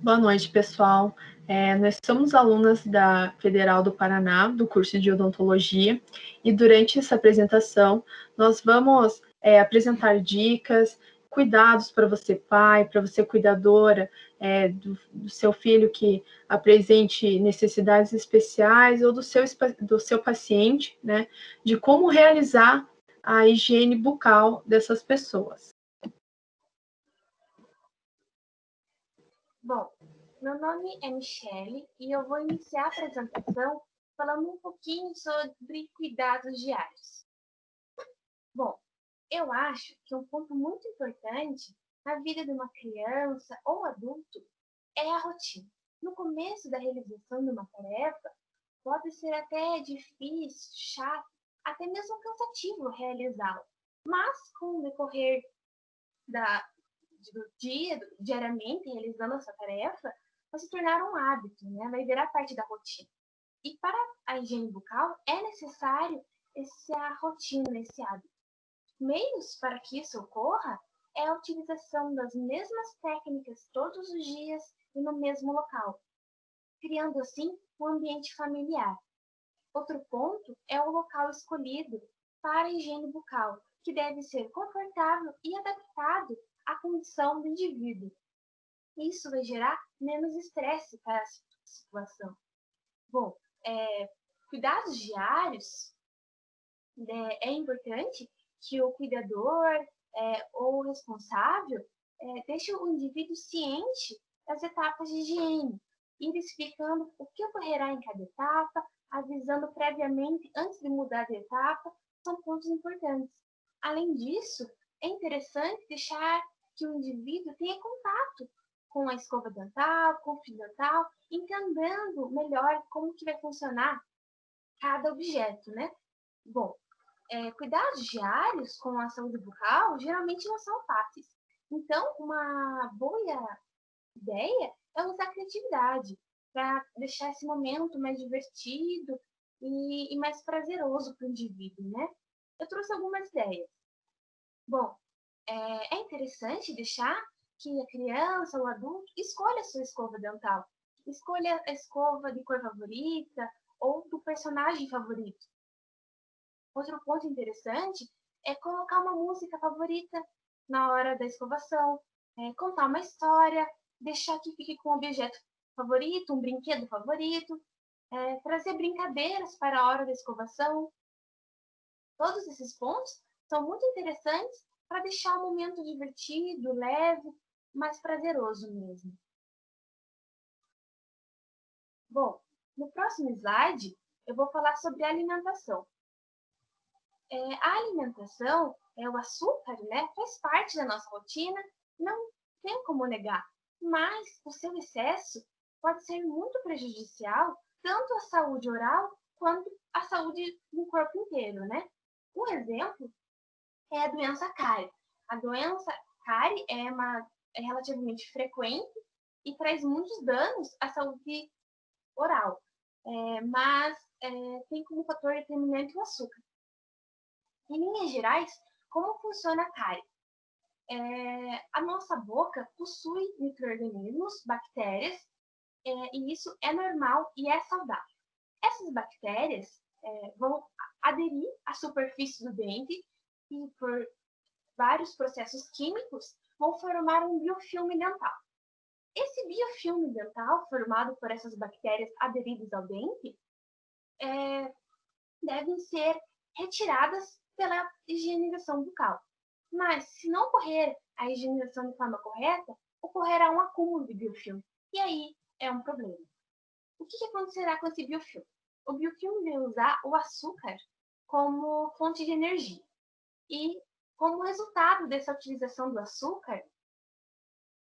Boa noite, pessoal. Nós somos alunas da Federal do Paraná, do curso de Odontologia, e durante essa apresentação nós vamos apresentar dicas, cuidados para você pai, para você cuidadora do seu filho que apresente necessidades especiais ou do seu paciente, né, de como realizar a higiene bucal dessas pessoas. Bom, meu nome é Michele e eu vou iniciar a apresentação falando um pouquinho sobre cuidados diários. Bom, eu acho que um ponto muito importante na vida de uma criança ou adulto é a rotina. No começo da realização de uma tarefa, pode ser até difícil, chato, até mesmo cansativo realizá-la. Mas com o decorrer do dia, diariamente, realizando essa tarefa, vai se tornar um hábito, né? Vai virar parte da rotina. E para a higiene bucal é necessário essa rotina, esse hábito. Meios para que isso ocorra é a utilização das mesmas técnicas todos os dias e no mesmo local, criando assim um ambiente familiar. Outro ponto é o local escolhido para a higiene bucal, que deve ser confortável e adaptado à condição do indivíduo. Isso vai gerar menos estresse para a situação. Bom, cuidados diários, é importante que o cuidador ou o responsável deixe o indivíduo ciente das etapas de higiene, ir explicando o que ocorrerá em cada etapa, avisando previamente antes de mudar de etapa, são pontos importantes. Além disso, é interessante deixar que o indivíduo tenha contato com a escova dental, com o fio dental, entendendo melhor como que vai funcionar cada objeto, né? Bom, cuidados diários com a saúde bucal geralmente não são fáceis. Então, uma boa ideia é usar a criatividade para deixar esse momento mais divertido e mais prazeroso para o indivíduo, né? Eu trouxe algumas ideias. Bom, é interessante deixar que a criança ou adulto escolha a sua escova dental. Escolha a escova de cor favorita ou do personagem favorito. Outro ponto interessante é colocar uma música favorita na hora da escovação, contar uma história, deixar que fique com um objeto favorito, um brinquedo favorito, trazer brincadeiras para a hora da escovação. Todos esses pontos são muito interessantes para deixar o momento divertido, leve, mais prazeroso mesmo. Bom, no próximo slide eu vou falar sobre a alimentação. A alimentação, o açúcar, né, faz parte da nossa rotina, não tem como negar, mas o seu excesso pode ser muito prejudicial tanto à saúde oral quanto à saúde do corpo inteiro, né? Um exemplo é a doença cárie. A doença cárie é relativamente frequente e traz muitos danos à saúde oral, mas tem como fator determinante o açúcar. Em linhas gerais, como funciona a cárie? A nossa boca possui micro-organismos, bactérias, e isso é normal e é saudável. Essas bactérias vão aderir à superfície do dente e, por vários processos químicos, vão formar um biofilme dental. Esse biofilme dental, formado por essas bactérias aderidas ao dente, devem ser retiradas pela higienização bucal. Mas, se não ocorrer a higienização de forma correta, ocorrerá um acúmulo de biofilme. E aí é um problema. O que acontecerá com esse biofilme? O biofilme vai usar o açúcar como fonte de energia. E, como resultado dessa utilização do açúcar,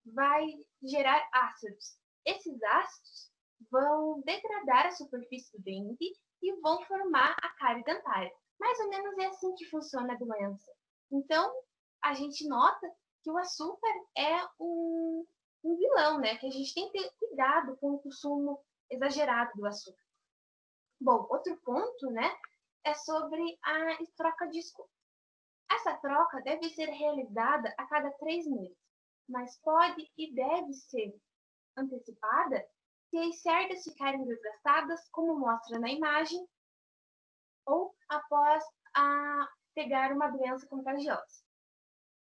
vai gerar ácidos. Esses ácidos vão degradar a superfície do dente e vão formar a cárie dentária. Mais ou menos é assim que funciona a doença. Então, a gente nota que o açúcar é um vilão, né? Que a gente tem que ter cuidado com o consumo exagerado do açúcar. Bom, outro ponto, né, é sobre a troca de escova. Essa troca deve ser realizada a cada 3 meses, mas pode e deve ser antecipada se as cerdas ficarem desgastadas, como mostra na imagem, ou após pegar uma doença contagiosa.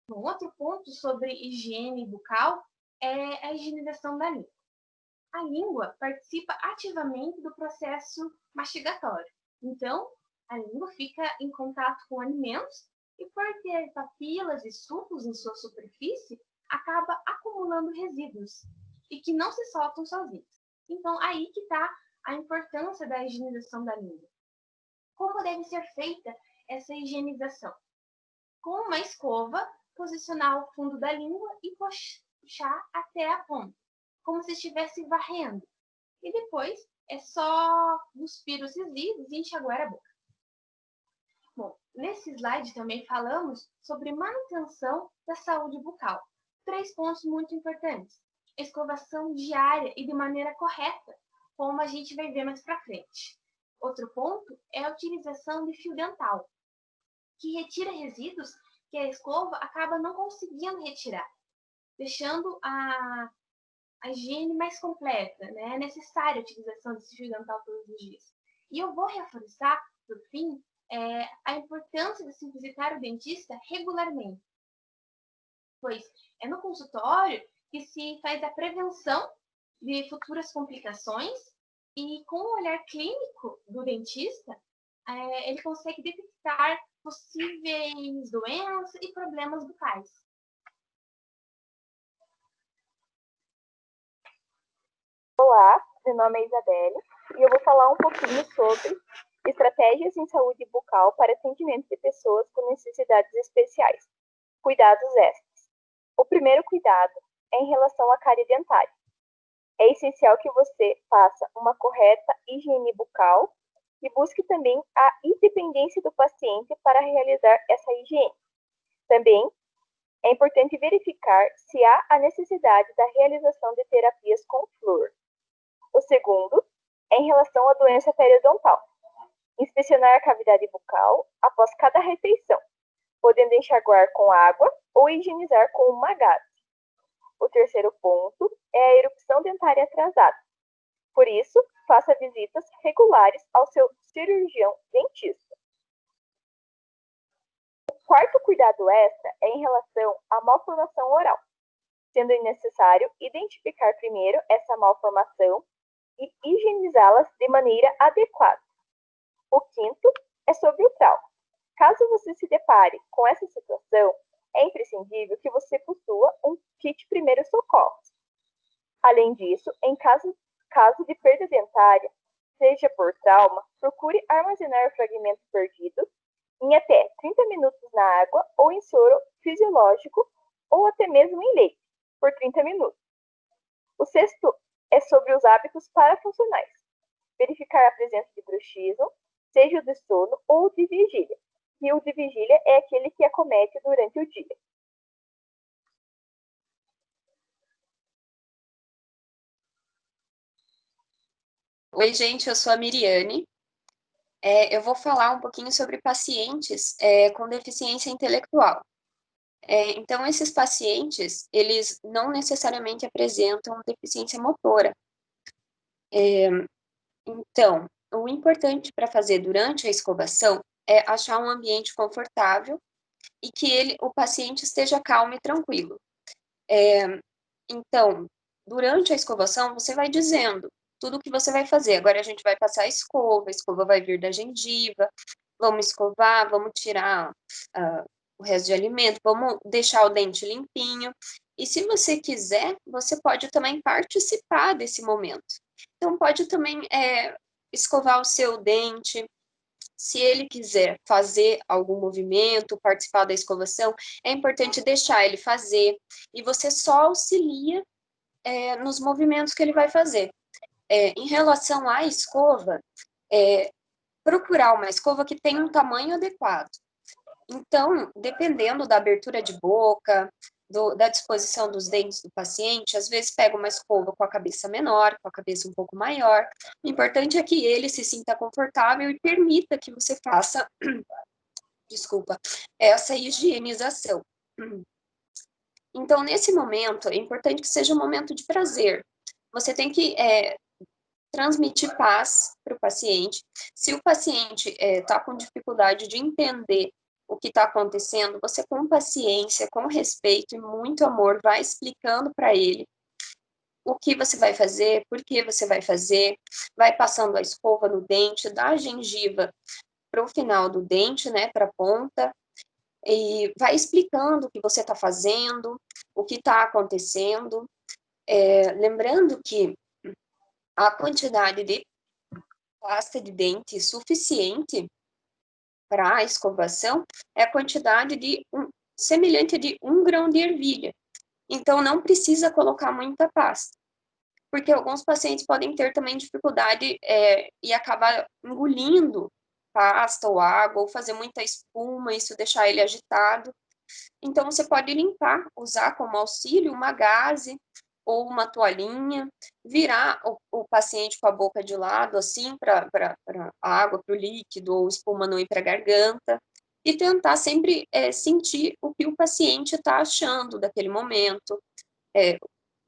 Um outro ponto sobre higiene bucal é a higienização da língua. A língua participa ativamente do processo mastigatório. Então, a língua fica em contato com alimentos e, por ter papilas e sulcos em sua superfície, acaba acumulando resíduos e que não se soltam sozinhos. Então, aí que está a importância da higienização da língua. Como deve ser feita essa higienização? Com uma escova, posicionar o fundo da língua e puxar até a ponta, como se estivesse varrendo. E depois é só cuspir os resíduos e enxaguar a boca. Bom, nesse slide também falamos sobre manutenção da saúde bucal. 3 pontos muito importantes. Escovação diária e de maneira correta, como a gente vai ver mais para frente. Outro ponto é a utilização de fio dental, que retira resíduos que a escova acaba não conseguindo retirar, deixando a higiene mais completa, né? É necessária a utilização desse fio dental todos os dias. E eu vou reforçar, por fim, a importância de se visitar o dentista regularmente, pois é no consultório que se faz a prevenção de futuras complicações e com o olhar clínico do dentista, ele consegue detectar possíveis doenças e problemas bucais. Olá, meu nome é Isabelle e eu vou falar um pouquinho sobre estratégias em saúde bucal para atendimento de pessoas com necessidades especiais. Cuidados extras. O primeiro cuidado é em relação à cárie dentária. É essencial que você faça uma correta higiene bucal e busque também a independência do paciente para realizar essa higiene. Também é importante verificar se há a necessidade da realização de terapias com flúor. O segundo é em relação à doença periodontal. Inspecionar a cavidade bucal após cada refeição, podendo enxaguar com água ou higienizar com uma gaze. O terceiro ponto é a erupção dentária atrasada. Por isso, faça visitas regulares ao seu cirurgião dentista. O quarto cuidado extra é em relação à malformação oral, sendo necessário identificar primeiro essa malformação e higienizá-las de maneira adequada. O quinto é sobre o trauma. Caso você se depare com essa situação, é imprescindível que você possua um kit primeiros socorros. Além disso, em caso de perda dentária, seja por trauma, procure armazenar o fragmento perdido em até 30 minutos na água ou em soro fisiológico ou até mesmo em leite, por 30 minutos. O sexto é sobre os hábitos parafuncionais. Verificar a presença de bruxismo, seja o de sono ou de vigília. E o de vigília é aquele que acomete durante o dia. Oi, gente, eu sou a Miriane. Eu vou falar um pouquinho sobre pacientes com deficiência intelectual. Então, esses pacientes, eles não necessariamente apresentam deficiência motora. Então, o importante para fazer durante a escovação é achar um ambiente confortável e que o paciente esteja calmo e tranquilo. Então, durante a escovação, você vai dizendo tudo o que você vai fazer. Agora a gente vai passar a escova vai vir da gengiva, vamos escovar, vamos tirar o resto de alimento, vamos deixar o dente limpinho. E se você quiser, você pode também participar desse momento. Então, pode também escovar o seu dente. Se ele quiser fazer algum movimento, participar da escovação, é importante deixar ele fazer. E você só auxilia nos movimentos que ele vai fazer. Em relação à escova, procurar uma escova que tenha um tamanho adequado. Então, dependendo da abertura de boca, da disposição dos dentes do paciente, às vezes pega uma escova com a cabeça menor, com a cabeça um pouco maior. O importante é que ele se sinta confortável e permita que você faça, essa higienização. Então, nesse momento, é importante que seja um momento de prazer. você tem que transmitir paz para o paciente. Se o paciente está com dificuldade de entender o que está acontecendo, você com paciência, com respeito e muito amor, vai explicando para ele o que você vai fazer, por que você vai fazer, vai passando a escova no dente, dá a gengiva para o final do dente, né, para a ponta, e vai explicando o que você está fazendo, o que está acontecendo. Lembrando que a quantidade de pasta de dente suficiente para a escovação é a quantidade semelhante de 1 grão de ervilha. Então, não precisa colocar muita pasta, porque alguns pacientes podem ter também dificuldade e acabar engolindo pasta ou água, ou fazer muita espuma, isso deixar ele agitado. Então, você pode limpar, usar como auxílio uma gaze ou uma toalhinha, virar o paciente com a boca de lado, assim, para a água, para o líquido, ou espuma não ir para a garganta, e tentar sempre sentir o que o paciente está achando daquele momento,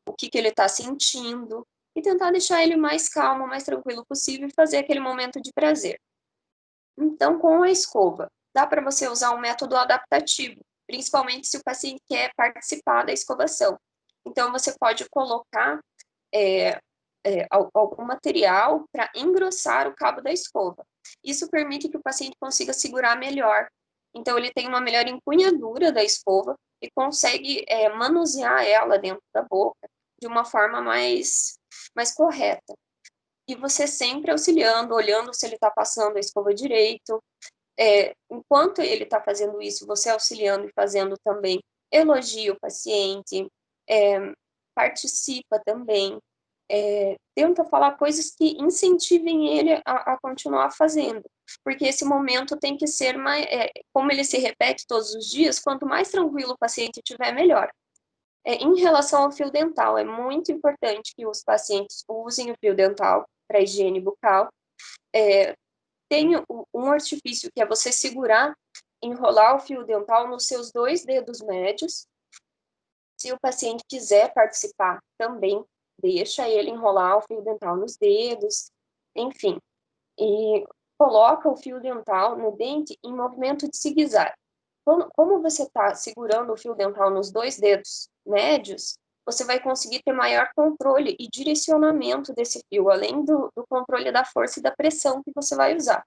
o que ele está sentindo, e tentar deixar ele mais calmo, mais tranquilo possível, e fazer aquele momento de prazer. Então, com a escova, dá para você usar um método adaptativo, principalmente se o paciente quer participar da escovação. Então, você pode colocar algum material para engrossar o cabo da escova. Isso permite que o paciente consiga segurar melhor. Então, ele tem uma melhor empunhadura da escova e consegue manusear ela dentro da boca de uma forma mais correta. E você sempre auxiliando, olhando se ele está passando a escova direito. Enquanto ele está fazendo isso, você auxiliando e fazendo também, elogia o paciente, participa também, tenta falar coisas que incentivem ele a continuar fazendo, porque esse momento tem que ser mais, como ele se repete todos os dias, quanto mais tranquilo o paciente estiver, melhor. Em relação ao fio dental, é muito importante que os pacientes usem o fio dental para higiene bucal. Tem um artifício que é você segurar, enrolar o fio dental nos seus 2 dedos médios. Se o paciente quiser participar, também deixa ele enrolar o fio dental nos dedos, enfim. E coloca o fio dental no dente em movimento de zigue-zague. Como você está segurando o fio dental nos 2 dedos médios, você vai conseguir ter maior controle e direcionamento desse fio, além do controle da força e da pressão que você vai usar.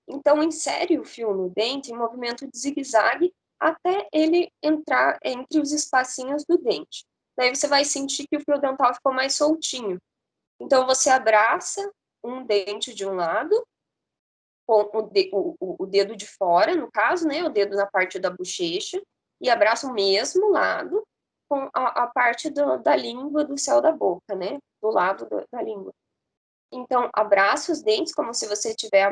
Então, insere o fio no dente em movimento de zigue-zague até ele entrar entre os espacinhos do dente. Daí você vai sentir que o fio dental ficou mais soltinho. Então, você abraça um dente de um lado, com o dedo de fora, no caso, né, o dedo na parte da bochecha, e abraça o mesmo lado com a parte da língua do céu da boca, né, do lado da língua. Então, abraça os dentes como se você estiver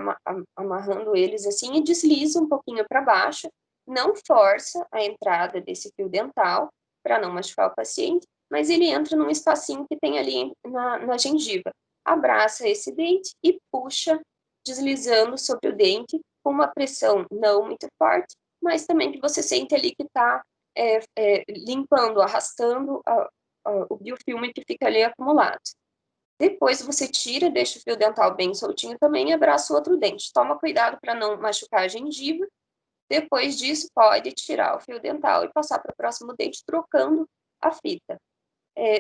amarrando eles assim e desliza um pouquinho para baixo. Não força a entrada desse fio dental para não machucar o paciente, mas ele entra num espacinho que tem ali na gengiva. Abraça esse dente e puxa, deslizando sobre o dente com uma pressão não muito forte, mas também que você sente ali que está limpando, arrastando o biofilme que fica ali acumulado. Depois você tira, deixa o fio dental bem soltinho também e abraça o outro dente. Toma cuidado para não machucar a gengiva. Depois disso, pode tirar o fio dental e passar para o próximo dente, trocando a fita.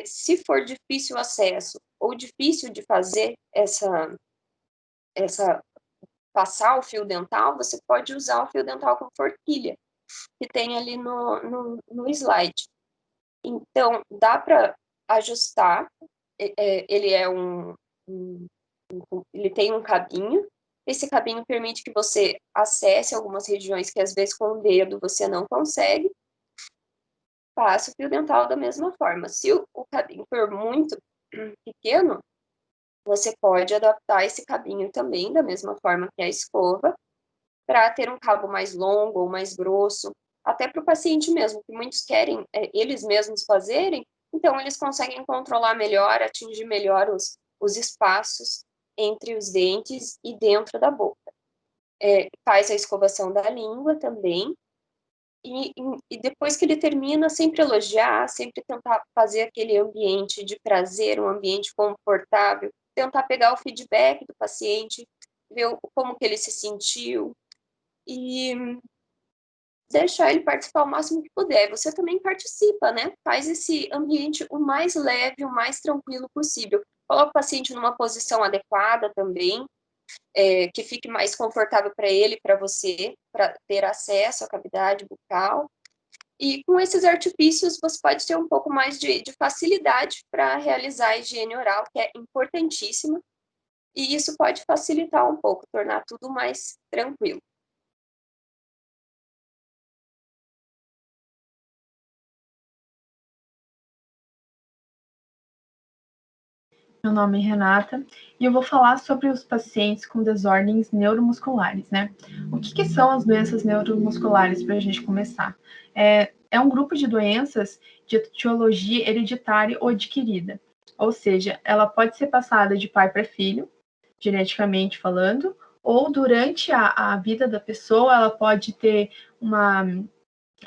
Se for difícil o acesso ou difícil de fazer passar o fio dental, você pode usar o fio dental com forquilha, que tem ali no slide. Então, dá para ajustar. Ele ele tem um cabinho. Esse cabinho permite que você acesse algumas regiões que às vezes com o dedo você não consegue. Passa o fio dental da mesma forma. Se o cabinho for muito pequeno, você pode adaptar esse cabinho também da mesma forma que a escova, para ter um cabo mais longo ou mais grosso, até para o paciente mesmo, que muitos querem eles mesmos fazerem, então eles conseguem controlar melhor, atingir melhor os espaços entre os dentes e dentro da boca. Faz a escovação da língua também, E depois que ele termina, sempre elogiar, sempre tentar fazer aquele ambiente de prazer, um ambiente confortável, tentar pegar o feedback do paciente, ver como que ele se sentiu e deixar ele participar o máximo que puder. Você também participa, né? Faz esse ambiente o mais leve, o mais tranquilo possível. Coloca o paciente numa posição adequada também, que fique mais confortável para ele, para você, para ter acesso à cavidade bucal. E com esses artifícios, você pode ter um pouco mais de facilidade para realizar a higiene oral, que é importantíssima, e isso pode facilitar um pouco, tornar tudo mais tranquilo. Meu nome é Renata e eu vou falar sobre os pacientes com desordens neuromusculares, né? O que são as doenças neuromusculares, para a gente começar? É um grupo de doenças de etiologia hereditária ou adquirida, ou seja, ela pode ser passada de pai para filho, geneticamente falando, ou durante a vida da pessoa, ela pode ter uma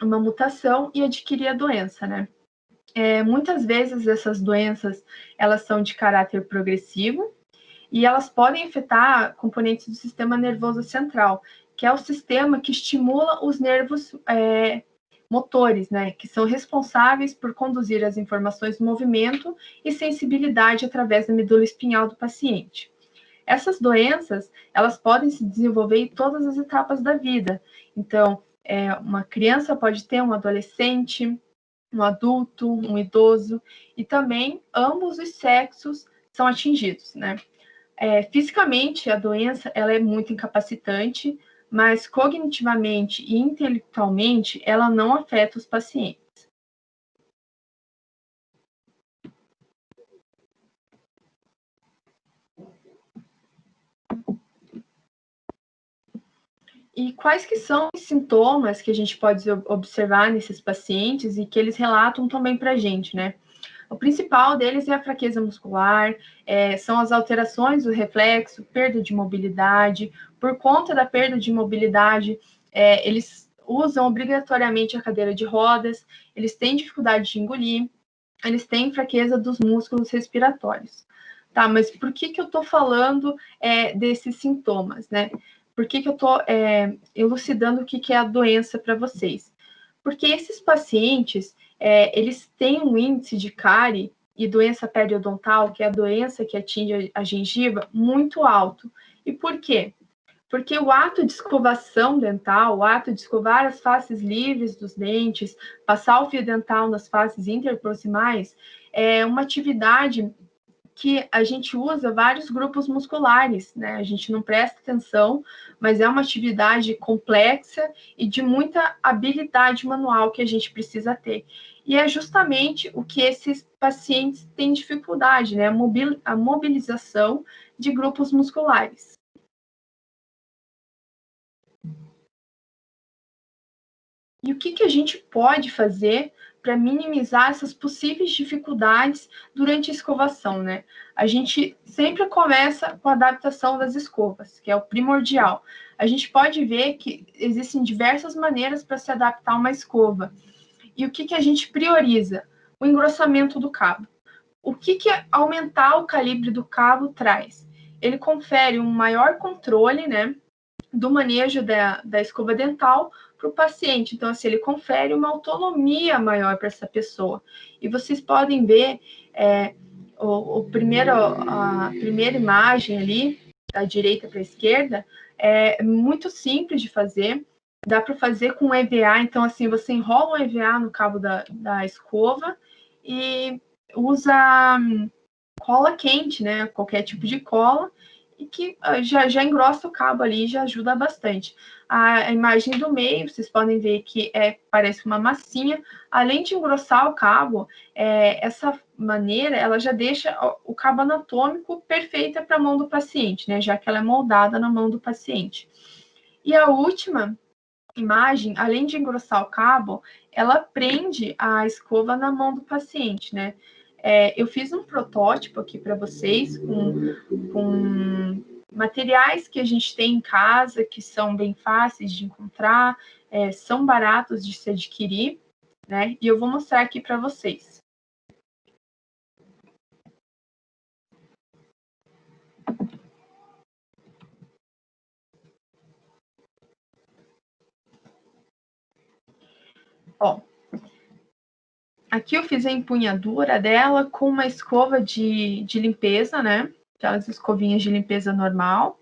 mutação e adquirir a doença, né? Muitas vezes essas doenças, elas são de caráter progressivo e elas podem afetar componentes do sistema nervoso central, que é o sistema que estimula os nervos motores, né, que são responsáveis por conduzir as informações do movimento e sensibilidade através da medula espinhal do paciente. Essas doenças, elas podem se desenvolver em todas as etapas da vida. Então, uma criança pode ter, um adolescente, um adulto, um idoso, e também ambos os sexos são atingidos, né? Fisicamente, a doença ela é muito incapacitante, mas cognitivamente e intelectualmente ela não afeta os pacientes. E quais que são os sintomas que a gente pode observar nesses pacientes e que eles relatam também para a gente, né? O principal deles é a fraqueza muscular, são as alterações do reflexo, perda de mobilidade. Por conta da perda de mobilidade, eles usam obrigatoriamente a cadeira de rodas, eles têm dificuldade de engolir, eles têm fraqueza dos músculos respiratórios. Tá, mas por que eu estou falando desses sintomas, né? Por que eu estou elucidando o que é a doença para vocês? Porque esses pacientes, eles têm um índice de cárie e doença periodontal, que é a doença que atinge a gengiva, muito alto. E por quê? Porque o ato de escovação dental, o ato de escovar as faces livres dos dentes, passar o fio dental nas faces interproximais, é uma atividade que a gente usa vários grupos musculares, né? A gente não presta atenção, mas é uma atividade complexa e de muita habilidade manual que a gente precisa ter. E é justamente o que esses pacientes têm dificuldade, né? A mobilização de grupos musculares. E o que a gente pode fazer para minimizar essas possíveis dificuldades durante a escovação, né? A gente sempre começa com a adaptação das escovas, que é o primordial. A gente pode ver que existem diversas maneiras para se adaptar a uma escova. E o que a gente prioriza? O engrossamento do cabo. O que aumentar o calibre do cabo traz? Ele confere um maior controle, né, do manejo da escova dental para o paciente. Então, assim, ele confere uma autonomia maior para essa pessoa. E vocês podem ver a primeira imagem ali, da direita para a esquerda, é muito simples de fazer. Dá para fazer com EVA. Então, assim, você enrola o EVA no cabo da escova e usa cola quente, né? Qualquer tipo de cola, e que já engrossa o cabo ali e já ajuda bastante. A imagem do meio, vocês podem ver que parece uma massinha. Além de engrossar o cabo, essa maneira, ela já deixa o cabo anatômico perfeita para a mão do paciente, né? Já que ela é moldada na mão do paciente. E a última imagem, além de engrossar o cabo, ela prende a escova na mão do paciente, né? Eu fiz um protótipo aqui para vocês com materiais que a gente tem em casa, que são bem fáceis de encontrar, são baratos de se adquirir, né? E eu vou mostrar aqui para vocês. Ó, aqui eu fiz a empunhadura dela com uma escova de limpeza, né? Aquelas escovinhas de limpeza normal.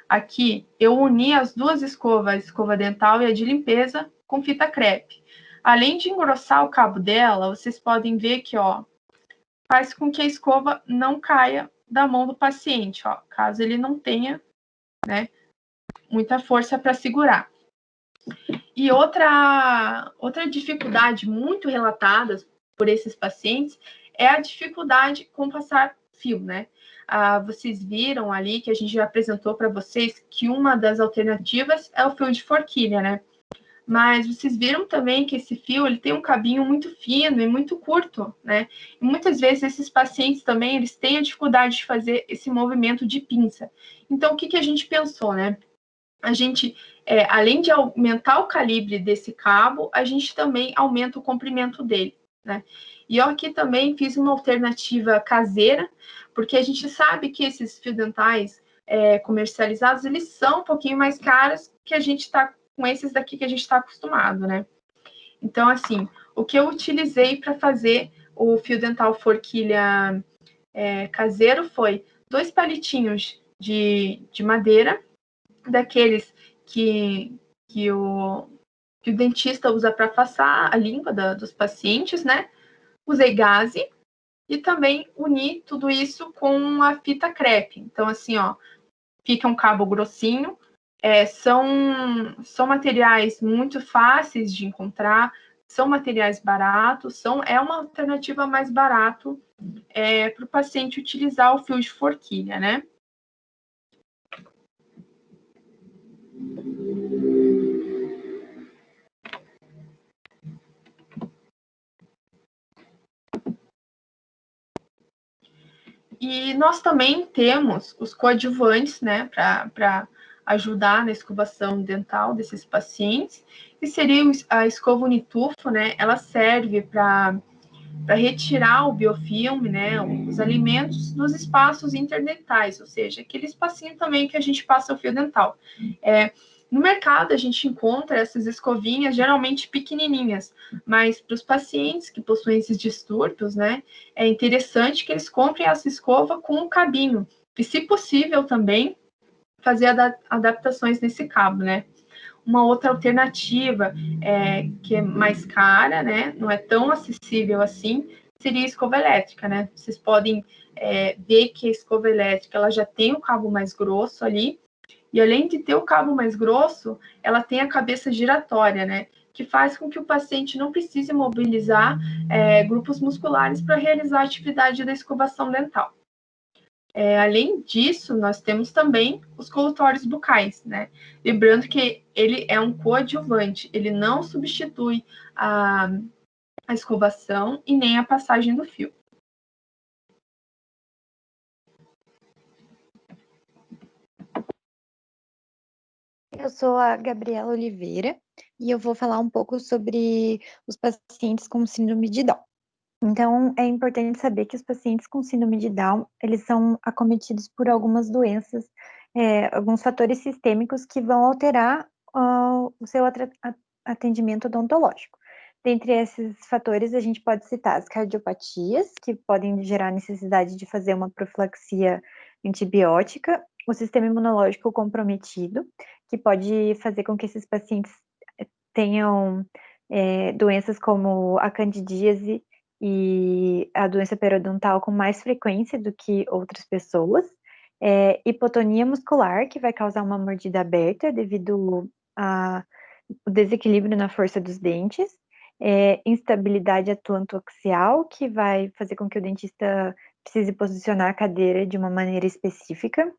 Aqui eu uni as duas escovas, a escova dental e a de limpeza, com fita crepe. Além de engrossar o cabo dela, vocês podem ver que, ó, faz com que a escova não caia da mão do paciente, ó, caso ele não tenha, né, muita força para segurar. E outra dificuldade muito relatada por esses pacientes é a dificuldade com passar fio, né? Vocês viram ali que a gente já apresentou para vocês que uma das alternativas é o fio de forquilha, né? Mas vocês viram também que esse fio ele tem um cabinho muito fino e muito curto, né? E muitas vezes esses pacientes também eles têm a dificuldade de fazer esse movimento de pinça. Então, o que a gente pensou, né? A gente, além de aumentar o calibre desse cabo, a gente também aumenta o comprimento dele, né? E eu aqui também fiz uma alternativa caseira, porque a gente sabe que esses fios dentais comercializados, eles são um pouquinho mais caros que a gente está com esses daqui que a gente está acostumado, né? Então, assim, o que eu utilizei para fazer o fio dental forquilha caseiro foi 2 palitinhos de madeira, daqueles que o dentista usa para passar a língua dos pacientes, né? Usei gaze e também uni tudo isso com a fita crepe. Então, assim, ó, fica um cabo grossinho. São materiais muito fáceis de encontrar, são materiais baratos, é uma alternativa mais barato para o paciente utilizar o fio de forquilha, né? E nós também temos os coadjuvantes, né, para ajudar na escovação dental desses pacientes, que seria a escova unitufo, né, ela serve para retirar o biofilme, né, os alimentos dos espaços interdentais, ou seja, aquele espacinho também que a gente passa o fio dental. No mercado, a gente encontra essas escovinhas geralmente pequenininhas, mas para os pacientes que possuem esses distúrbios, né, é interessante que eles comprem essa escova com um cabinho, e, se possível, também fazer adaptações nesse cabo, né. Uma outra alternativa, que é mais cara, né, não é tão acessível assim, seria a escova elétrica, né. Vocês podem ver que a escova elétrica ela já tem o cabo mais grosso ali, e além de ter o cabo mais grosso, ela tem a cabeça giratória, né? Que faz com que o paciente não precise mobilizar grupos musculares para realizar a atividade da escovação dental. Além disso, nós temos também os colutórios bucais, né? Lembrando que ele é um coadjuvante, ele não substitui a escovação e nem a passagem do fio. Eu sou a Gabriela Oliveira e eu vou falar um pouco sobre os pacientes com síndrome de Down. Então, é importante saber que os pacientes com síndrome de Down, eles são acometidos por algumas doenças, alguns fatores sistêmicos que vão alterar o seu atendimento odontológico. Dentre esses fatores, a gente pode citar as cardiopatias, que podem gerar necessidade de fazer uma profilaxia antibiótica, o sistema imunológico comprometido, que pode fazer com que esses pacientes tenham doenças como a candidíase e a doença periodontal com mais frequência do que outras pessoas, hipotonia muscular, que vai causar uma mordida aberta devido ao desequilíbrio na força dos dentes, instabilidade atlantoaxial, que vai fazer com que o dentista precise posicionar a cadeira de uma maneira específica,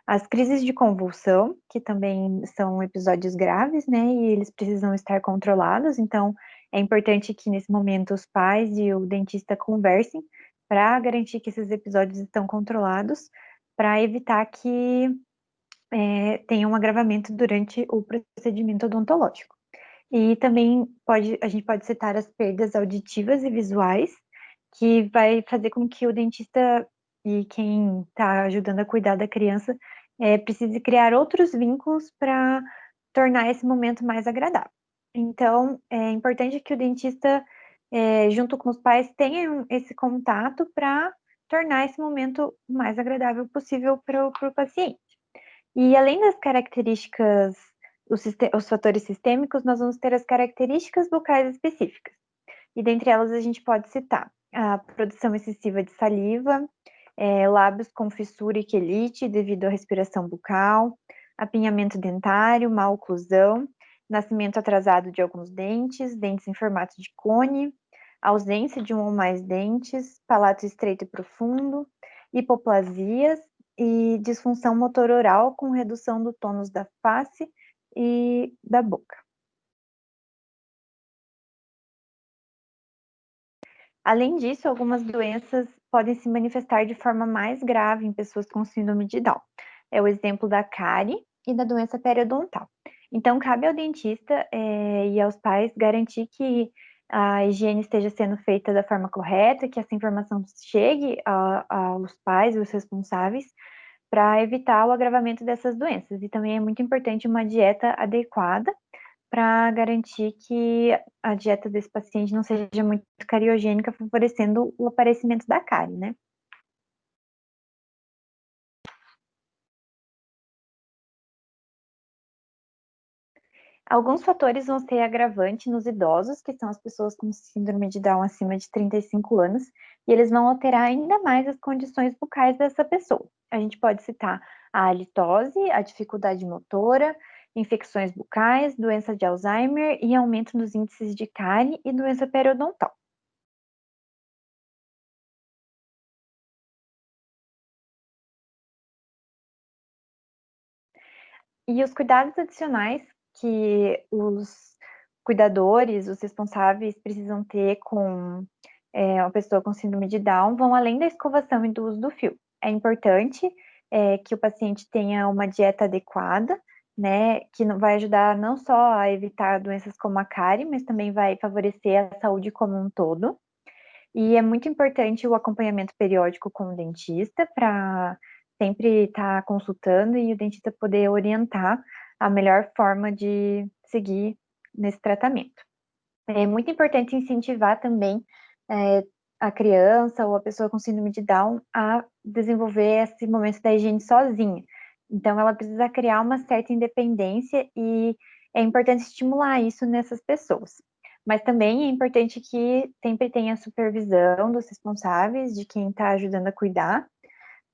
as crises de convulsão, que também são episódios graves, né, e eles precisam estar controlados, então é importante que nesse momento os pais e o dentista conversem para garantir que esses episódios estão controlados, para evitar que tenha um agravamento durante o procedimento odontológico. E também a gente pode citar as perdas auditivas e visuais, que vai fazer com que o dentista e quem está ajudando a cuidar da criança precise criar outros vínculos para tornar esse momento mais agradável. Então, é importante que o dentista, junto com os pais, tenham esse contato para tornar esse momento o mais agradável possível para o paciente. E além das características, os fatores sistêmicos, nós vamos ter as características bucais específicas. E dentre elas a gente pode citar a produção excessiva de saliva, lábios com fissura e quelite devido à respiração bucal, apinhamento dentário, má oclusão, nascimento atrasado de alguns dentes, dentes em formato de cone, ausência de um ou mais dentes, palato estreito e profundo, hipoplasias e disfunção motor oral com redução do tônus da face e da boca. Além disso, algumas doenças podem se manifestar de forma mais grave em pessoas com síndrome de Down. É o exemplo da cárie e da doença periodontal. Então, cabe ao dentista e aos pais garantir que a higiene esteja sendo feita da forma correta, que essa informação chegue aos pais e os responsáveis para evitar o agravamento dessas doenças. E também é muito importante uma dieta adequada para garantir que a dieta desse paciente não seja muito cariogênica, favorecendo o aparecimento da cárie, né? Alguns fatores vão ser agravante nos idosos, que são as pessoas com síndrome de Down acima de 35 anos, e eles vão alterar ainda mais as condições bucais dessa pessoa. A gente pode citar a halitose, a dificuldade motora, infecções bucais, doença de Alzheimer e aumento nos índices de cárie e doença periodontal. E os cuidados adicionais que os cuidadores, os responsáveis precisam ter com uma pessoa com síndrome de Down vão além da escovação e do uso do fio. É importante que o paciente tenha uma dieta adequada, né, que vai ajudar não só a evitar doenças como a cárie, mas também vai favorecer a saúde como um todo. E é muito importante o acompanhamento periódico com o dentista para sempre estar consultando e o dentista poder orientar a melhor forma de seguir nesse tratamento. É muito importante incentivar também a criança ou a pessoa com síndrome de Down a desenvolver esse momento da higiene sozinha. Então, ela precisa criar uma certa independência e é importante estimular isso nessas pessoas. Mas também é importante que sempre tenha a supervisão dos responsáveis, de quem está ajudando a cuidar,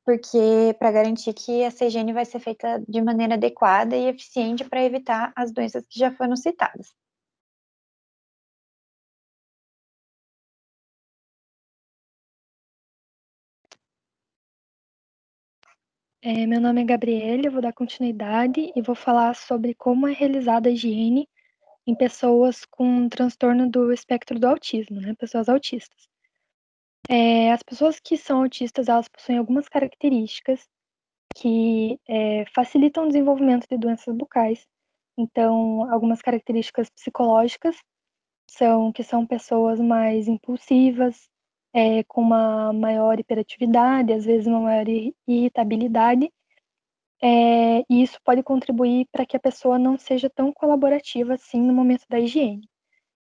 porque para garantir que essa higiene vai ser feita de maneira adequada e eficiente para evitar as doenças que já foram citadas. Meu nome é Gabriele, eu vou dar continuidade e vou falar sobre como é realizada a higiene em pessoas com transtorno do espectro do autismo, né? Pessoas autistas. As pessoas que são autistas, elas possuem algumas características que facilitam o desenvolvimento de doenças bucais. Então, algumas características psicológicas são que são pessoas mais impulsivas, com uma maior hiperatividade, às vezes uma maior irritabilidade, e isso pode contribuir para que a pessoa não seja tão colaborativa assim no momento da higiene.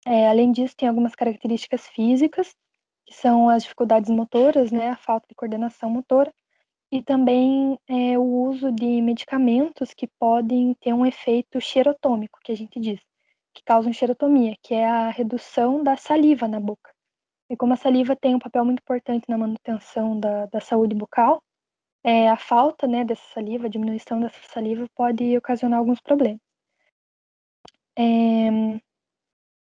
Além disso, tem algumas características físicas, que são as dificuldades motoras, né, a falta de coordenação motora, e também o uso de medicamentos que podem ter um efeito xerotômico, que a gente diz, que causam xerotomia, que é a redução da saliva na boca. E como a saliva tem um papel muito importante na manutenção da saúde bucal, a falta, né, dessa saliva, a diminuição dessa saliva pode ocasionar alguns problemas.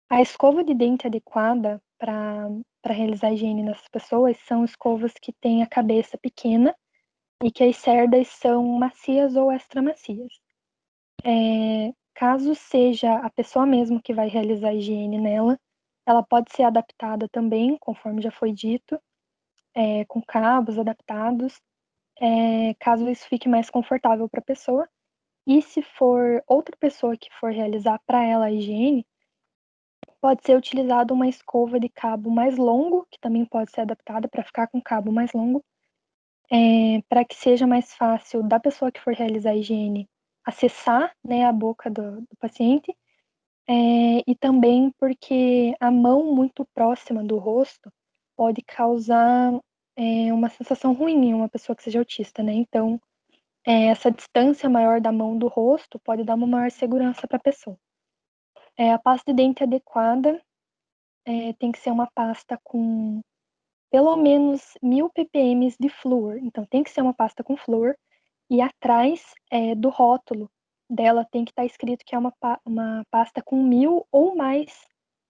A escova de dente adequada para realizar a higiene nessas pessoas são escovas que têm a cabeça pequena e que as cerdas são macias ou extra macias. Caso seja a pessoa mesmo que vai realizar a higiene nela, ela pode ser adaptada também, conforme já foi dito, com cabos adaptados, caso isso fique mais confortável para a pessoa. E se for outra pessoa que for realizar para ela a higiene, pode ser utilizado uma escova de cabo mais longo, que também pode ser adaptada para ficar com cabo mais longo, para que seja mais fácil da pessoa que for realizar a higiene acessar, né, a boca do paciente, e também porque a mão muito próxima do rosto pode causar uma sensação ruim em uma pessoa que seja autista, né? Então, essa distância maior da mão do rosto pode dar uma maior segurança para a pessoa. A pasta de dente adequada tem que ser uma pasta com pelo menos 1000 ppm de flúor. Então, tem que ser uma pasta com flúor. E atrás do rótulo dela tem que estar escrito que é uma pasta com 1000 ou mais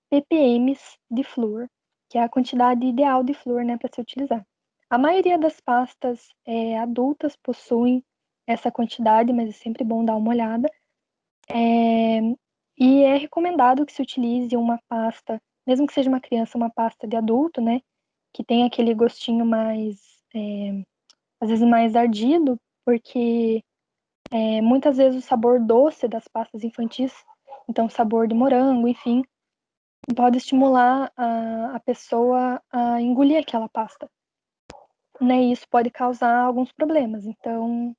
ppm de flúor, que é a quantidade ideal de flúor, né, para se utilizar. A maioria das pastas adultas possuem essa quantidade, mas é sempre bom dar uma olhada. E é recomendado que se utilize uma pasta, mesmo que seja uma criança, uma pasta de adulto, né, que tem aquele gostinho mais, às vezes mais ardido, porque muitas vezes o sabor doce das pastas infantis, então sabor de morango, enfim, pode estimular a pessoa a engolir aquela pasta, né? E isso pode causar alguns problemas. Então,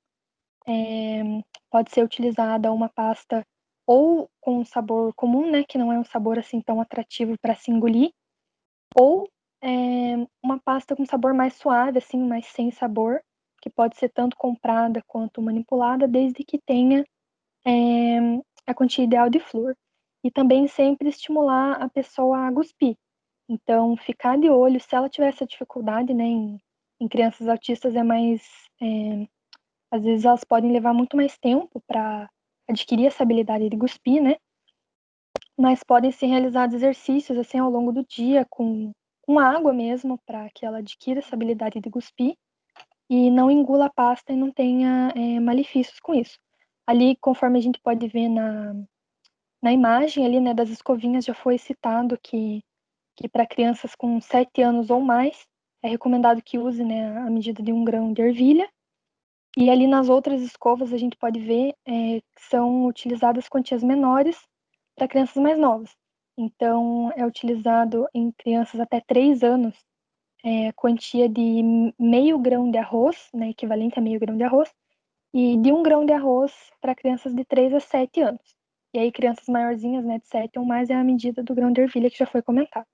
pode ser utilizada uma pasta ou com um sabor comum, né? Que não é um sabor assim tão atrativo para se engolir, ou uma pasta com sabor mais suave, assim, mais sem sabor, que pode ser tanto comprada quanto manipulada, desde que tenha a quantia ideal de flúor. E também sempre estimular a pessoa a cuspir. Então, ficar de olho, se ela tiver essa dificuldade, né, em crianças autistas é mais, às vezes elas podem levar muito mais tempo para adquirir essa habilidade de cuspir, né, mas podem ser realizados exercícios, assim, ao longo do dia, com água mesmo, para que ela adquira essa habilidade de cuspir e não engula a pasta e não tenha malefícios com isso. Ali, conforme a gente pode ver na imagem ali, né, das escovinhas, já foi citado que para crianças com 7 anos ou mais, é recomendado que use, né, a medida de 1 grão de ervilha. E ali nas outras escovas a gente pode ver que são utilizadas quantias menores para crianças mais novas. Então, é utilizado em crianças até 3 anos, quantia de meio grão de arroz, né, equivalente a meio grão de arroz, e de 1 grão de arroz para crianças de 3 a 7 anos. E aí, crianças maiorzinhas, né, de 7 ou mais, é a medida do grão de ervilha que já foi comentado.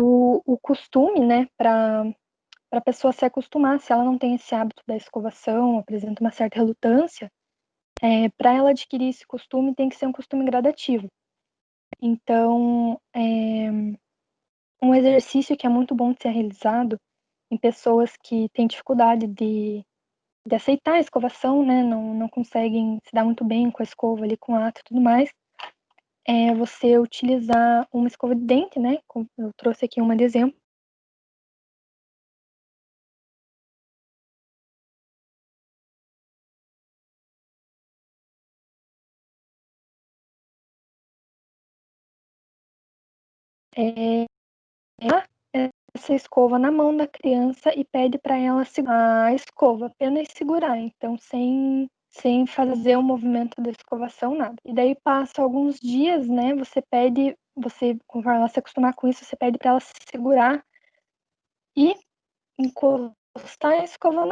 O costume, né, para a pessoa se acostumar, se ela não tem esse hábito da escovação, apresenta uma certa relutância, para ela adquirir esse costume tem que ser um costume gradativo. Então, um exercício que é muito bom de ser realizado em pessoas que têm dificuldade de aceitar a escovação, né, não conseguem se dar muito bem com a escova ali, com o ato e tudo mais, é você utilizar uma escova de dente, né, eu trouxe aqui uma de exemplo, essa escova na mão da criança e pede para ela segurar a escova, apenas segurar, então sem fazer o movimento da escovação, nada. E daí passa alguns dias, né, conforme ela se acostumar com isso, você pede para ela segurar e encostar a escova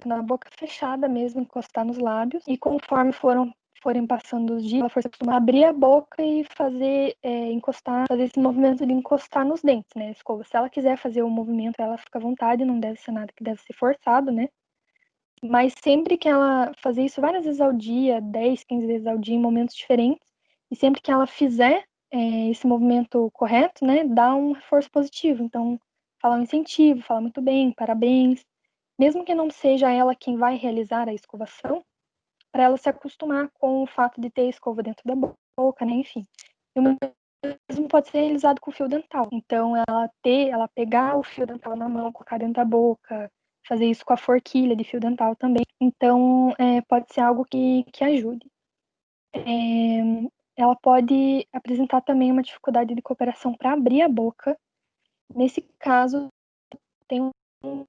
na boca fechada mesmo, encostar nos lábios, e conforme forem passando os dias, ela for se acostumar a abrir a boca e fazer esse movimento de encostar nos dentes, né, a escova. Se ela quiser fazer o movimento, ela fica à vontade, não deve ser nada que deve ser forçado, né, mas sempre que ela fazer isso várias vezes ao dia, 10, 15 vezes ao dia, em momentos diferentes, e sempre que ela fizer esse movimento correto, né, dá um reforço positivo. Então, falar um incentivo, falar muito bem, parabéns, mesmo que não seja ela quem vai realizar a escovação, para ela se acostumar com o fato de ter a escova dentro da boca, né, enfim. E o mesmo pode ser realizado com fio dental. Então, ela pegar o fio dental na mão, colocar dentro da boca, fazer isso com a forquilha de fio dental também. Então, pode ser algo que ajude. ela pode apresentar também uma dificuldade de cooperação para abrir a boca. Nesse caso, tem um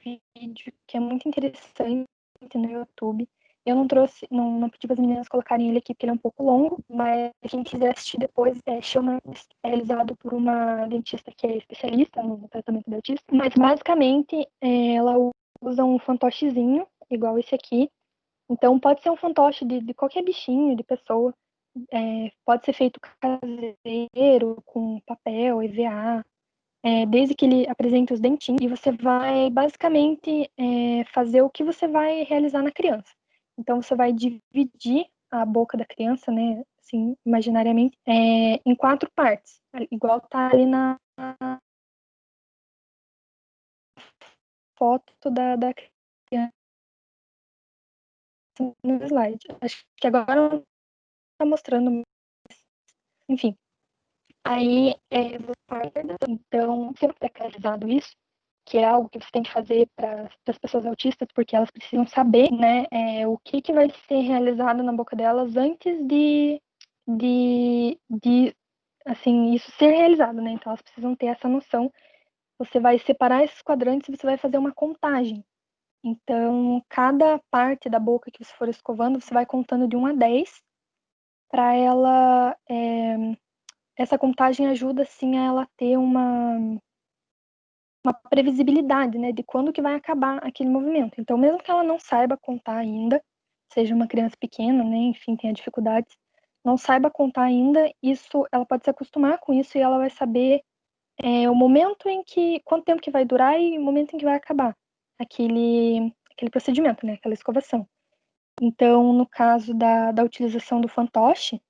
vídeo que é muito interessante no YouTube. Eu não trouxe, não pedi para as meninas colocarem ele aqui, porque ele é um pouco longo, mas quem quiser assistir depois, é realizado por uma dentista que é especialista no tratamento de autista. Mas, basicamente, ela usa um fantochezinho, igual esse aqui. Então, pode ser um fantoche de qualquer bichinho, de pessoa. Pode ser feito caseiro, com papel, EVA, desde que ele apresente os dentinhos, e você vai basicamente fazer o que você vai realizar na criança. Então, você vai dividir a boca da criança, né, assim, imaginariamente, em 4 partes, igual tá ali na foto da criança no slide. Acho que agora não tá mostrando, enfim. Aí, então, se não tiver realizado isso, que é algo que você tem que fazer para as pessoas autistas, porque elas precisam saber, né, o que vai ser realizado na boca delas antes de assim, isso ser realizado, né? Então, elas precisam ter essa noção. Você vai separar esses quadrantes e você vai fazer uma contagem. Então, cada parte da boca que você for escovando, você vai contando de 1 a 10, para ela... essa contagem ajuda, assim, a ela ter uma previsibilidade, né, de quando que vai acabar aquele movimento. Então, mesmo que ela não saiba contar ainda, seja uma criança pequena, né, enfim, tenha dificuldades, não saiba contar ainda, isso, ela pode se acostumar com isso e ela vai saber o momento em que, quanto tempo que vai durar e o momento em que vai acabar aquele procedimento, né, aquela escovação. Então, no caso da utilização do fantoche,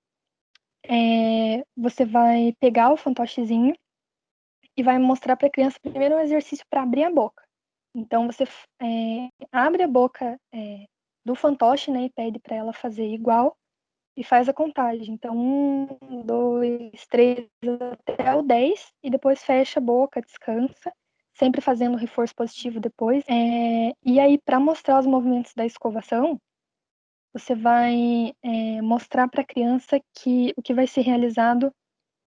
você vai pegar o fantochezinho e vai mostrar para a criança primeiro um exercício para abrir a boca. Então, você abre a boca do fantoche, né, e pede para ela fazer igual e faz a contagem. Então, 1, 2, 3, até o 10, e depois fecha a boca, descansa, sempre fazendo reforço positivo depois. E aí, para mostrar os movimentos da escovação, você vai mostrar para a criança que o que vai ser realizado,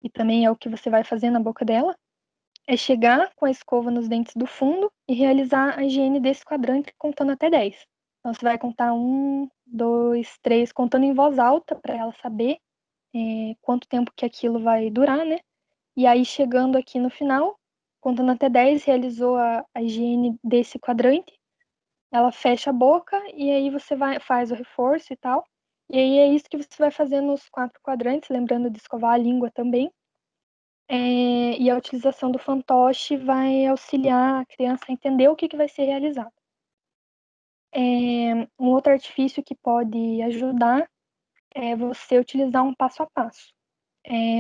e também é o que você vai fazer na boca dela, é chegar com a escova nos dentes do fundo e realizar a higiene desse quadrante contando até 10. Então, você vai contar 1, 2, 3, contando em voz alta para ela saber quanto tempo que aquilo vai durar, né? E aí, chegando aqui no final, contando até 10, realizou a higiene desse quadrante, ela fecha a boca e aí você faz o reforço e tal. E aí é isso que você vai fazer nos 4 quadrantes, lembrando de escovar a língua também. E a utilização do fantoche vai auxiliar a criança a entender o que vai ser realizado. Um outro artifício que pode ajudar é você utilizar um passo a passo.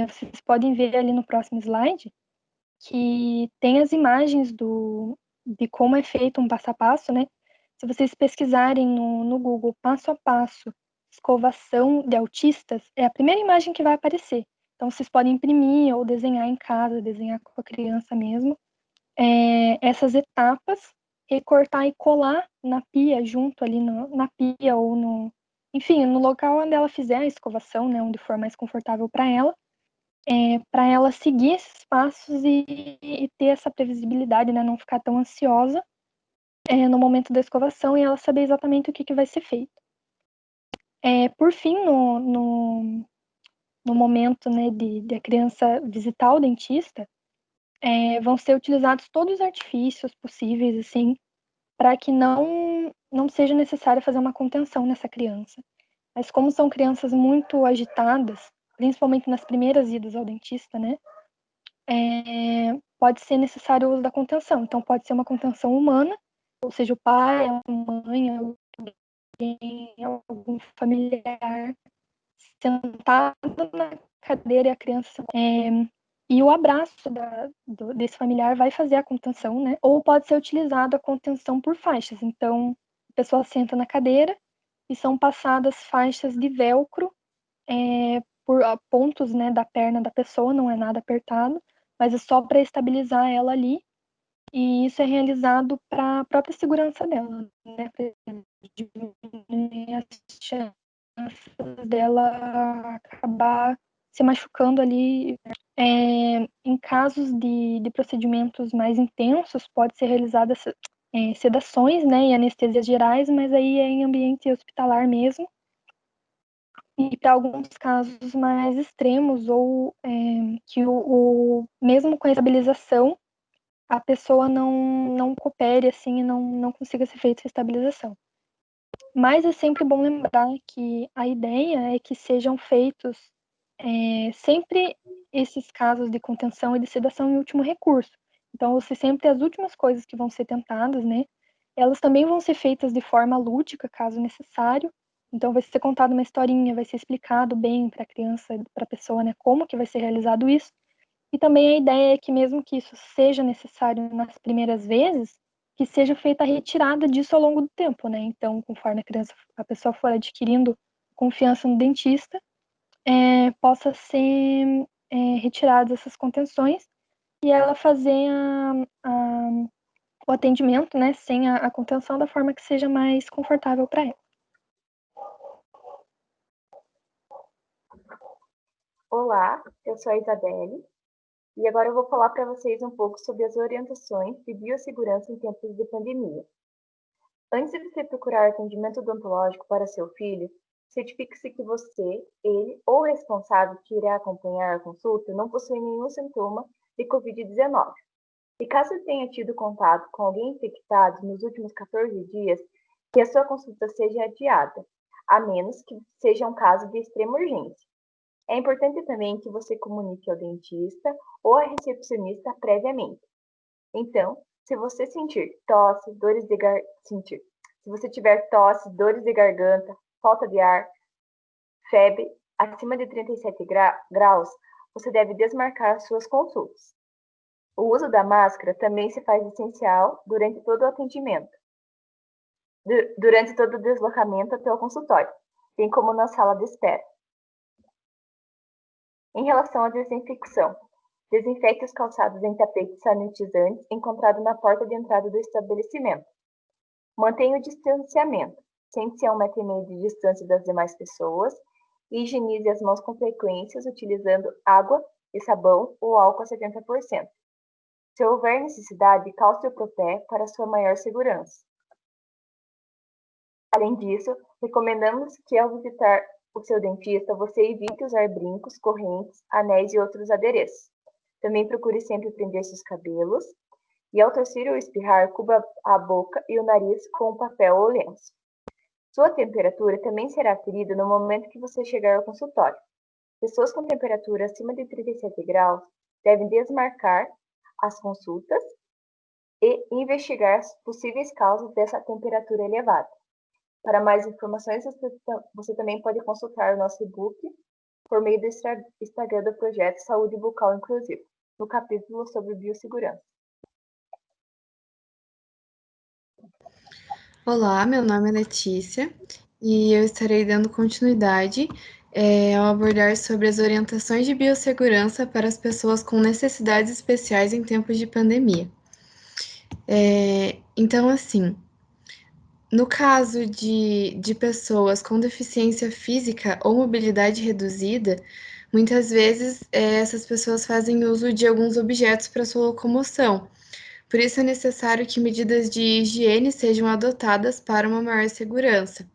Vocês podem ver ali no próximo slide que tem as imagens de como é feito um passo a passo, né? Se vocês pesquisarem no Google passo a passo, escovação de autistas, é a primeira imagem que vai aparecer. Então, vocês podem imprimir ou desenhar em casa, desenhar com a criança mesmo, essas etapas, recortar e colar na pia, junto ali na pia ou enfim, no local onde ela fizer a escovação, né, onde for mais confortável para ela seguir esses passos e ter essa previsibilidade, né, não ficar tão ansiosa no momento da escovação e ela saber exatamente o que vai ser feito. Por fim, no momento, né, de a criança visitar o dentista, vão ser utilizados todos os artifícios possíveis, assim, para que não seja necessário fazer uma contenção nessa criança. Mas como são crianças muito agitadas, principalmente nas primeiras idas ao dentista, né, pode ser necessário o uso da contenção. Então, pode ser uma contenção humana, ou seja, o pai, a mãe, algum familiar sentado na cadeira e a criança. E o abraço desse familiar vai fazer a contenção, né? Ou pode ser utilizado a contenção por faixas. Então, a pessoa senta na cadeira e são passadas faixas de velcro por pontos, né, da perna da pessoa, não é nada apertado, mas é só para estabilizar ela ali. E isso é realizado para a própria segurança dela, né? Para diminuir as chances dela acabar se machucando ali. Em casos de procedimentos mais intensos, pode ser realizadas sedações, né, e anestesias gerais, mas aí é em ambiente hospitalar mesmo. E para alguns casos mais extremos, ou que mesmo com a estabilização, a pessoa não coopere assim e não consiga ser feita essa estabilização. Mas é sempre bom lembrar que a ideia é que sejam feitos sempre esses casos de contenção e de sedação em último recurso. Então, você sempre, as últimas coisas que vão ser tentadas, né, elas também vão ser feitas de forma lúdica, caso necessário. Então, vai ser contada uma historinha, vai ser explicado bem para a criança, para a pessoa, né, como que vai ser realizado isso. E também a ideia é que, mesmo que isso seja necessário nas primeiras vezes, que seja feita a retirada disso ao longo do tempo, né? Então, conforme a pessoa for adquirindo confiança no dentista, possa ser retiradas essas contenções e ela fazer o atendimento, né, sem a contenção, da forma que seja mais confortável para ela. Olá, eu sou a Isabelle e agora eu vou falar para vocês um pouco sobre as orientações de biossegurança em tempos de pandemia. Antes de você procurar atendimento odontológico para seu filho, certifique-se que você, ele ou o responsável que irá acompanhar a consulta não possui nenhum sintoma de Covid-19. E caso tenha tido contato com alguém infectado nos últimos 14 dias, que a sua consulta seja adiada, a menos que seja um caso de extrema urgência. É importante também que você comunique ao dentista ou à recepcionista previamente. Então, se você sentir tosse, se você tiver tosse, dores de garganta, falta de ar, febre acima de 37 graus, você deve desmarcar suas consultas. O uso da máscara também se faz essencial durante todo o atendimento, durante todo o deslocamento até o consultório, bem como na sala de espera. Em relação à desinfecção, desinfecte os calçados em tapetes sanitizantes encontrados na porta de entrada do estabelecimento. Mantenha o distanciamento, sente-se a 1,5 m de distância das demais pessoas e higienize as mãos com frequência utilizando água e sabão ou álcool a 70%. Se houver necessidade, calce o propé para sua maior segurança. Além disso, recomendamos que ao visitar o seu dentista, você evite usar brincos, correntes, anéis e outros adereços. Também procure sempre prender seus cabelos e ao tossir ou espirrar, cubra a boca e o nariz com um papel ou lenço. Sua temperatura também será aferida no momento que você chegar ao consultório. Pessoas com temperatura acima de 37 graus devem desmarcar as consultas e investigar as possíveis causas dessa temperatura elevada. Para mais informações, você também pode consultar o nosso e-book por meio do Instagram do projeto Saúde Bucal Inclusiva, no capítulo sobre biossegurança. Olá, meu nome é Letícia e eu estarei dando continuidade ao abordar sobre as orientações de biossegurança para as pessoas com necessidades especiais em tempos de pandemia. Então, assim, no caso de pessoas com deficiência física ou mobilidade reduzida, muitas vezes essas pessoas fazem uso de alguns objetos para sua locomoção. Por isso é necessário que medidas de higiene sejam adotadas para uma maior segurança.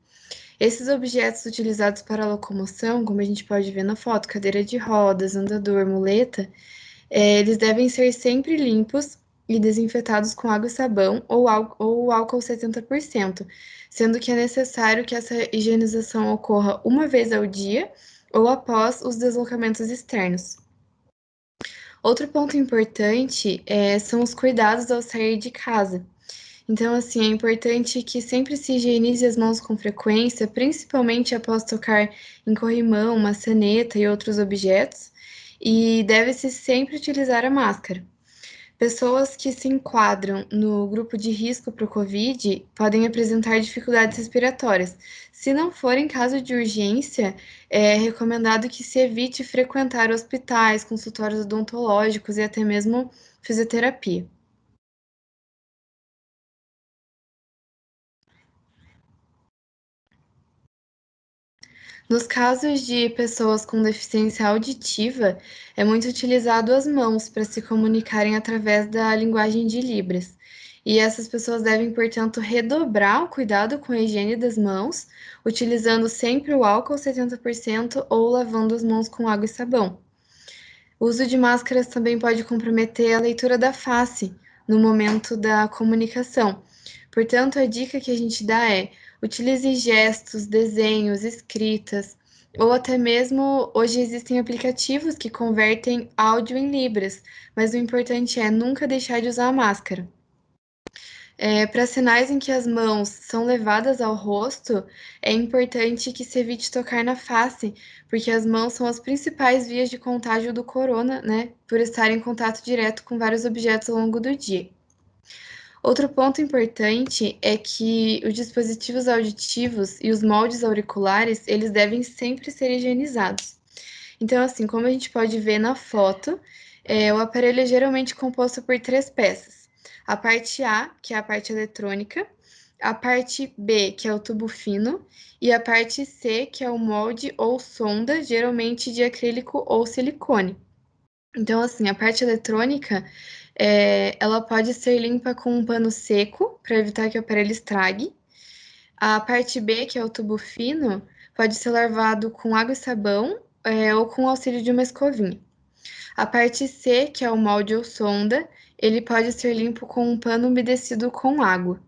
Esses objetos utilizados para a locomoção, como a gente pode ver na foto, cadeira de rodas, andador, muleta, eles devem ser sempre limpos e desinfetados com água e sabão ou álcool 70%, sendo que é necessário que essa higienização ocorra uma vez ao dia ou após os deslocamentos externos. Outro ponto importante são os cuidados ao sair de casa. Então, assim, é importante que sempre se higienize as mãos com frequência, principalmente após tocar em corrimão, maçaneta e outros objetos, e deve-se sempre utilizar a máscara. Pessoas que se enquadram no grupo de risco para o Covid podem apresentar dificuldades respiratórias. Se não for em caso de urgência, é recomendado que se evite frequentar hospitais, consultórios odontológicos e até mesmo fisioterapia. Nos casos de pessoas com deficiência auditiva, é muito utilizado as mãos para se comunicarem através da linguagem de Libras. E essas pessoas devem, portanto, redobrar o cuidado com a higiene das mãos, utilizando sempre o álcool 70% ou lavando as mãos com água e sabão. O uso de máscaras também pode comprometer a leitura da face no momento da comunicação. Portanto, a dica que a gente dá é: utilize gestos, desenhos, escritas, ou até mesmo hoje existem aplicativos que convertem áudio em libras, mas o importante é nunca deixar de usar a máscara. Para sinais em que as mãos são levadas ao rosto, é importante que se evite tocar na face, porque as mãos são as principais vias de contágio do corona, né? Por estar em contato direto com vários objetos ao longo do dia. Outro ponto importante é que os dispositivos auditivos e os moldes auriculares, eles devem sempre ser higienizados. Então, assim, como a gente pode ver na foto, o aparelho é geralmente composto por 3 peças. A parte A, que é a parte eletrônica, a parte B, que é o tubo fino, e a parte C, que é o molde ou sonda, geralmente de acrílico ou silicone. Então, assim, a parte eletrônica, ela pode ser limpa com um pano seco, para evitar que o aparelho estrague. A parte B, que é o tubo fino, pode ser lavado com água e sabão, ou com o auxílio de uma escovinha. A parte C, que é o molde ou sonda, ele pode ser limpo com um pano umedecido com água.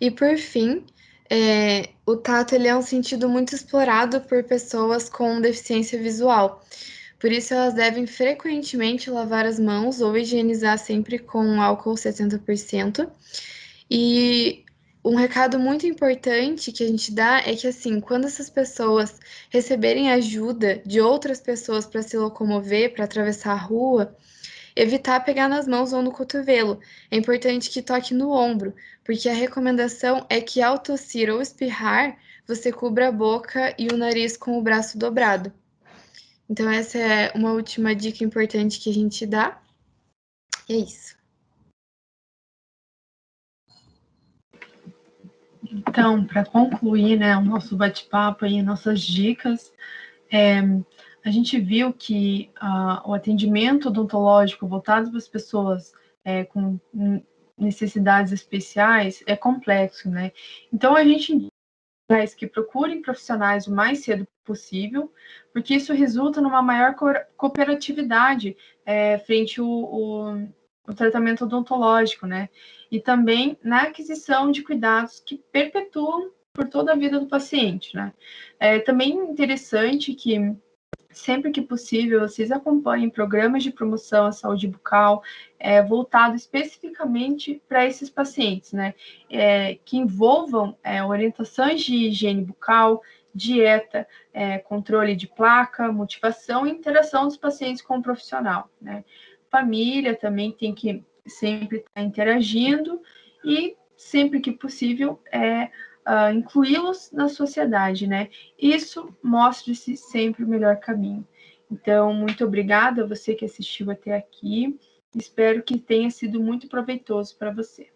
E por fim, o tato ele é um sentido muito explorado por pessoas com deficiência visual. Por isso, elas devem frequentemente lavar as mãos ou higienizar sempre com álcool 70%. E um recado muito importante que a gente dá é que, assim, quando essas pessoas receberem ajuda de outras pessoas para se locomover, para atravessar a rua, evitar pegar nas mãos ou no cotovelo. É importante que toque no ombro, porque a recomendação é que ao tossir ou espirrar, você cubra a boca e o nariz com o braço dobrado. Então, essa é uma última dica importante que a gente dá. E é isso. Então, para concluir, né, o nosso bate-papo e nossas dicas, a gente viu que o atendimento odontológico voltado para as pessoas com necessidades especiais é complexo, né? Então, a gente diz que procurem profissionais o mais cedo possível, porque isso resulta numa maior cooperatividade frente ao tratamento odontológico, né? E também na aquisição de cuidados que perpetuam por toda a vida do paciente, né? É também interessante que sempre que possível, vocês acompanhem programas de promoção à saúde bucal voltado especificamente para esses pacientes, né? Que envolvam orientações de higiene bucal, dieta, controle de placa, motivação e interação dos pacientes com o profissional, né? Família também tem que sempre estar interagindo e, sempre que possível, incluí-los na sociedade, né? Isso mostra-se sempre o melhor caminho. Então, muito obrigada a você que assistiu até aqui. Espero que tenha sido muito proveitoso para você.